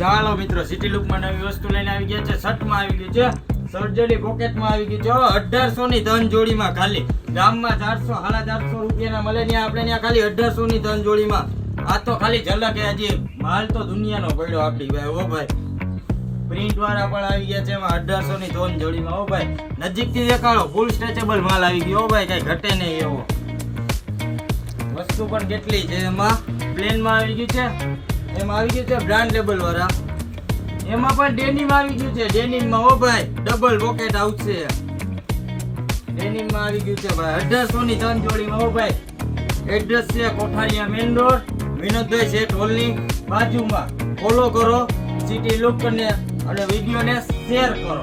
ચાલો મિત્રો, સિટી લુકમાં નવી વસ્તુ લઈને આવી ગયા છે. શર્ટમાં આવી ગયું છે, સર્જરી પોકેટમાં આવી ગયું છે. 1800 ની ધન જોડીમાં ખાલી ગામમાં 400 450 રૂપિયાના મળે ને આપણે ત્યાં ખાલી 1800 ની ધન જોડીમાં. આ તો ખાલી ઝલક હે, હજી માલ તો દુનિયાનો પડ્યો આપડી ભાઈ. ઓ ભાઈ, પ્રિન્ટ વાળા પણ આવી ગયા છે એમાં 1800 ની ધન જોડીમાં. ઓ ભાઈ, નજીકથી દેખાડો, ફૂલ સ્ટ્રેચેબલ માલ આવી ગયો. ઓ ભાઈ, કઈ ઘટે નહીં એવો. વસ્તુ પણ કેટલી છે એમાં. પ્લેનમાં આવી ગયું છે, એમાં આવી ગયું છે બ્રાન્ડ લેબલ વાળા. એમાં પણ ડેનિમ આવી ગયું છે. ડેનિમમાં ઓ ભાઈ ડબલ પોકેટ આવશે. ડેનિમમાં આવી ગયું છે ભાઈ 1800 ની ત્રણ જોડીમાં. ઓ ભાઈ, એડ્રેસ છે કોઠારિયા મેઇન રોડ, વિનોદભાઈ શેઠ હોલની બાજુમાં. ફોલો કરો સિટી લુક અને વિડીયોને શેર કરો.